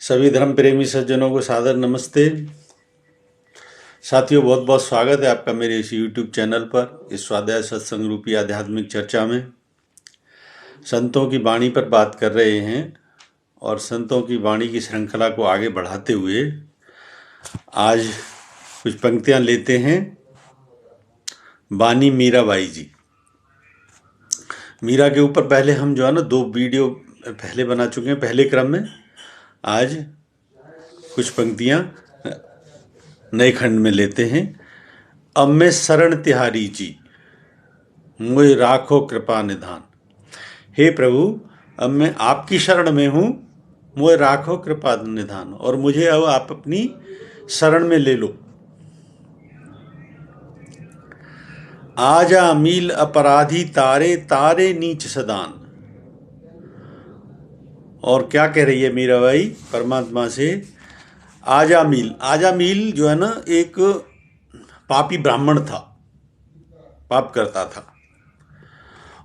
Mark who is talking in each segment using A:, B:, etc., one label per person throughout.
A: सभी धर्म प्रेमी सज्जनों को सादर नमस्ते। साथियों, बहुत बहुत स्वागत है आपका मेरे इस YouTube चैनल पर, इस स्वाध्याय सत्संग रूपी आध्यात्मिक चर्चा में। संतों की वाणी पर बात कर रहे हैं और संतों की वाणी की श्रृंखला को आगे बढ़ाते हुए आज कुछ पंक्तियां लेते हैं। बानी मीराबाई जी। मीरा के ऊपर पहले हम दो वीडियो पहले बना चुके हैं पहले क्रम में। आज कुछ पंक्तियां नए खंड में लेते हैं। अब मैं शरण तिहारी जी, मुझे राखो कृपा निधान। हे प्रभु, अब मैं आपकी शरण में हूँ, मुझे राखो कृपा निधान, और मुझे अब आप अपनी शरण में ले लो। आजा मील अपराधी तारे तारे नीच सदान। और क्या कह रही है मीराबाई परमात्मा से? आजा मील जो है ना, एक पापी ब्राह्मण था, पाप करता था,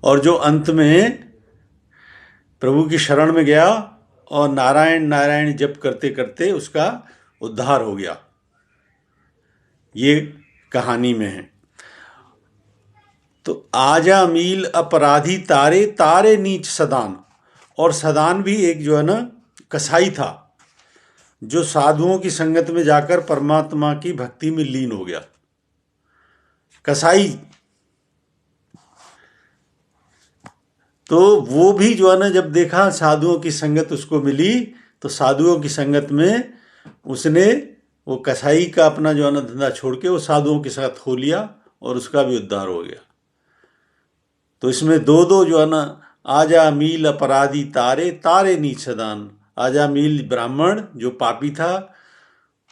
A: और जो अंत में प्रभु की शरण में गया और नारायण नारायण जप करते करते उसका उद्धार हो गया। ये कहानी में है। तो आजा मील अपराधी तारे तारे नीच सदान। और सदान भी एक जो है ना कसाई था, जो साधुओं की संगत में जाकर परमात्मा की भक्ति में लीन हो गया। कसाई तो वो भी जो है ना, जब देखा साधुओं की संगत उसको मिली, तो साधुओं की संगत में उसने वो कसाई का अपना जो है ना धंधा छोड़ के वो साधुओं के साथ हो लिया और उसका भी उद्धार हो गया। तो इसमें दो दो जो है ना, आजा मील अपराधी तारे तारे नीच सदान। आजा मील ब्राह्मण जो पापी था,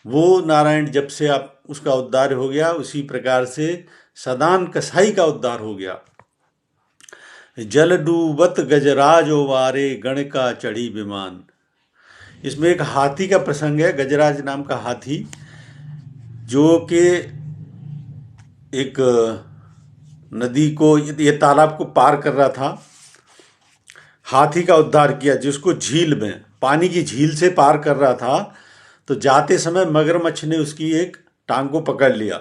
A: वो नारायण जब से आप उसका उद्धार हो गया, उसी प्रकार से सदान कसाई का उद्धार हो गया। जल डूबत गजराज वारे गण का चढ़ी विमान। इसमें एक हाथी का प्रसंग है। गजराज नाम का हाथी जो कि एक नदी को, ये तालाब को पार कर रहा था। हाथी का उद्धार किया, जिसको झील में, पानी की झील से पार कर रहा था। तो जाते समय मगरमच्छ ने उसकी एक टांग को पकड़ लिया,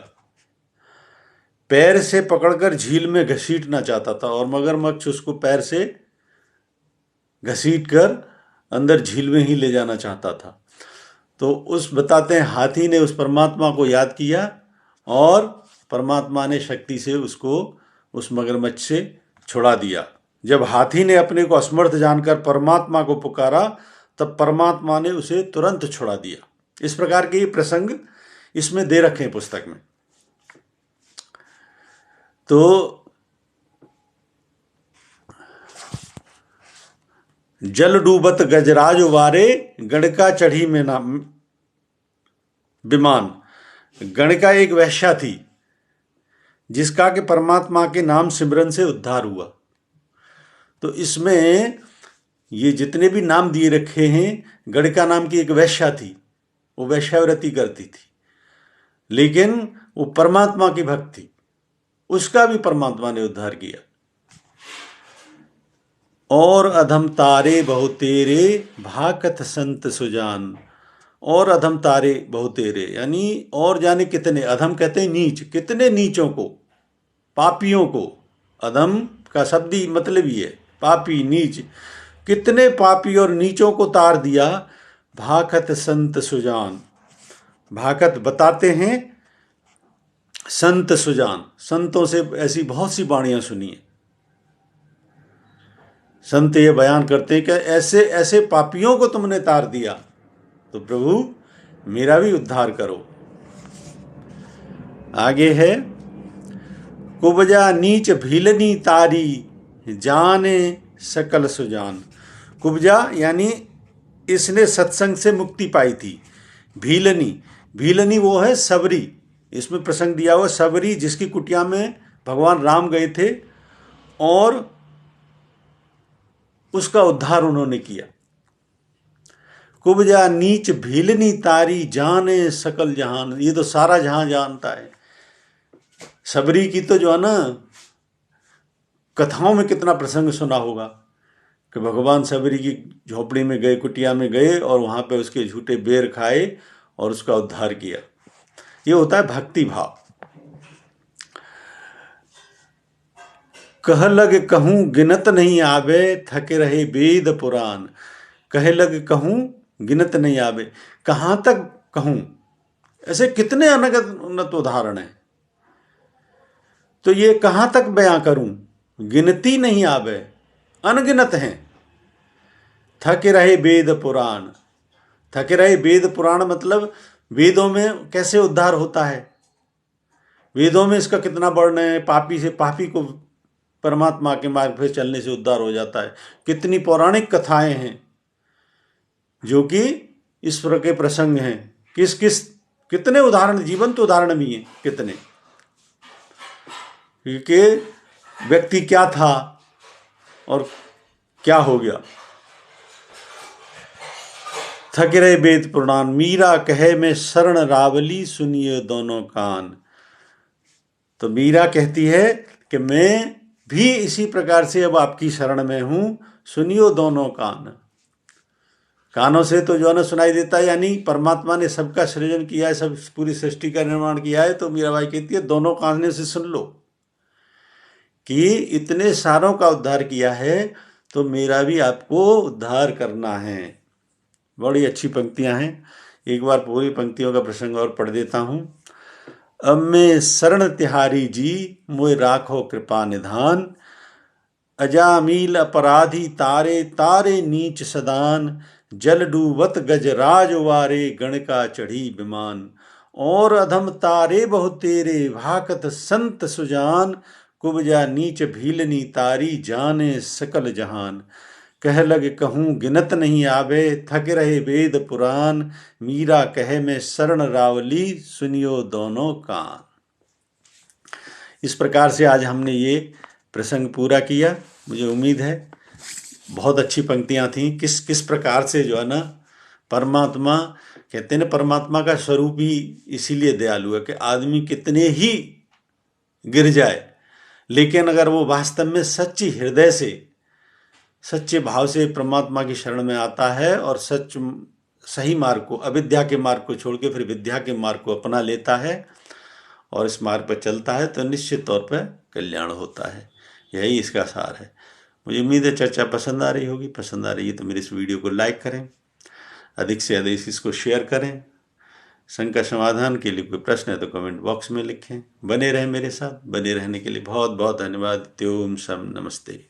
A: पैर से पकड़कर झील में घसीटना चाहता था, और मगरमच्छ उसको पैर से घसीट कर अंदर झील में ही ले जाना चाहता था। तो बताते हैं हाथी ने उस परमात्मा को याद किया और परमात्मा ने शक्ति से उसको उस मगरमच्छ से छुड़ा दिया। जब हाथी ने अपने को असमर्थ जानकर परमात्मा को पुकारा, तब परमात्मा ने उसे तुरंत छुड़ा दिया। इस प्रकार के प्रसंग इसमें दे रखे हैं पुस्तक में। तो जल डूबत गजराज वारे गणका चढ़ी में ना विमान। गणका एक वैश्या थी जिसका कि परमात्मा के नाम सिमरन से उद्धार हुआ। तो इसमें ये जितने भी नाम दिए रखे हैं, गणका नाम की एक वैश्या थी, वो वैश्यावृत्ति करती थी, लेकिन वो परमात्मा की भक्त थी, उसका भी परमात्मा ने उद्धार किया। और अधम तारे बहु तेरे भाकत संत सुजान। और अधम तारे बहु तेरे, यानी और जाने कितने, अधम कहते हैं नीच, कितने नीचों को, पापियों को। अधम का शब्दी मतलब ही है पापी, नीच। कितने पापी और नीचों को तार दिया। भाकत संत सुजान। भाकत बताते हैं संत सुजान। संतों से ऐसी बहुत सी वाणियां सुनी है। संत ये बयान करते हैं कि ऐसे ऐसे पापियों को तुमने तार दिया, तो प्रभु मेरा भी उद्धार करो। आगे है, कुबजा नीच भीलनी तारी जाने सकल सुजान। कुबजा यानी इसने सत्संग से मुक्ति पाई थी। भीलनी वो है सबरी। इसमें प्रसंग दिया हुआ सबरी, जिसकी कुटिया में भगवान राम गए थे और उसका उद्धार उन्होंने किया। कुबजा नीच भीलनी तारी जाने सकल जहान। ये तो सारा जहां जानता है। सबरी की तो जो है ना, कथाओं में कितना प्रसंग सुना होगा। कि भगवान सबरी की झोपड़ी में गए, कुटिया में गए और वहाँ पे उसके झूठे बेर खाए और उसका उद्धार किया। ये होता है भक्ति भाव। कह लग कहूँ गिनत नहीं आवे, थके रहे वेद पुराण। कह लग कहूँ गिनत नहीं आवे, कहाँ तक कहूँ, ऐसे कितने अनगत उन्नत उदाहरण हैं। तो ये कहाँ तक बयां करूं, गिनती नहीं आवे, अनगिनत हैं। थके रहे वेद पुराण। थके रहे वेद पुराण मतलब वेदों में कैसे उद्धार होता है, वेदों में इसका कितना वर्णन है। पापी से, पापी को परमात्मा के मार्ग पर चलने से उद्धार हो जाता है। कितनी पौराणिक कथाएं हैं जो कि ईश्वर के प्रसंग हैं। किस किस कितने उदाहरण, जीवंत उदाहरण भी हैं कितने, कि व्यक्ति क्या था और क्या हो गया। थके रहे वेद पुराण, मीरा कहे मैं शरण रावली, सुनिए दोनों कान। तो मीरा कहती है कि मैं भी इसी प्रकार से अब आपकी शरण में हूं, सुनियो दोनों कान। कानों से तो जो है ना सुनाई देता है, यानी परमात्मा ने सबका सृजन किया है, सब पूरी सृष्टि का निर्माण किया है। तो मीराबाई कहती है दोनों कानों से सुन लो कि इतने सारों का उद्धार किया है, तो मेरा भी आपको उद्धार करना है। बड़ी अच्छी पंक्तियां हैं। एक बार पूरी पंक्तियों का प्रसंग और पढ़ देता हूं। अब मैं शरण तिहारी जी, मोय राखो कृपा निधान। अजामील अपराधी तारे, तारे नीच सदान। जल डूबत गजराज वारे, गणका चढ़ी विमान। और अधम तारे बहु तेरे, भाकत संत सुजान। कुबजा नीच भीलनी तारी, जाने सकल जहान। कह लग कहूँ गिनत नहीं आवे, थके रहे वेद पुराण। मीरा कहे मैं शरण रावली, सुनियो दोनों कान। इस प्रकार से आज हमने ये प्रसंग पूरा किया। मुझे उम्मीद है बहुत अच्छी पंक्तियां थीं। किस किस प्रकार से जो है ना परमात्मा, कहते हैं ना परमात्मा का स्वरूप ही इसीलिए दयालु है कि आदमी कितने ही गिर जाए, लेकिन अगर वो वास्तव में सच्ची हृदय से, सच्चे भाव से परमात्मा की शरण में आता है और सही मार्ग को, अविद्या के मार्ग को छोड़ के फिर विद्या के मार्ग को अपना लेता है और इस मार्ग पर चलता है, तो निश्चित तौर पर कल्याण होता है। यही इसका सार है। मुझे उम्मीद है चर्चा पसंद आ रही होगी। पसंद आ रही है तो मेरे इस वीडियो को लाइक करें, अधिक से अधिक इसको शेयर करें। शंका समाधान के लिए कोई प्रश्न है तो कमेंट बॉक्स में लिखें। बने रहें मेरे साथ। बने रहने के लिए बहुत बहुत धन्यवाद। ओम शम नमस्ते।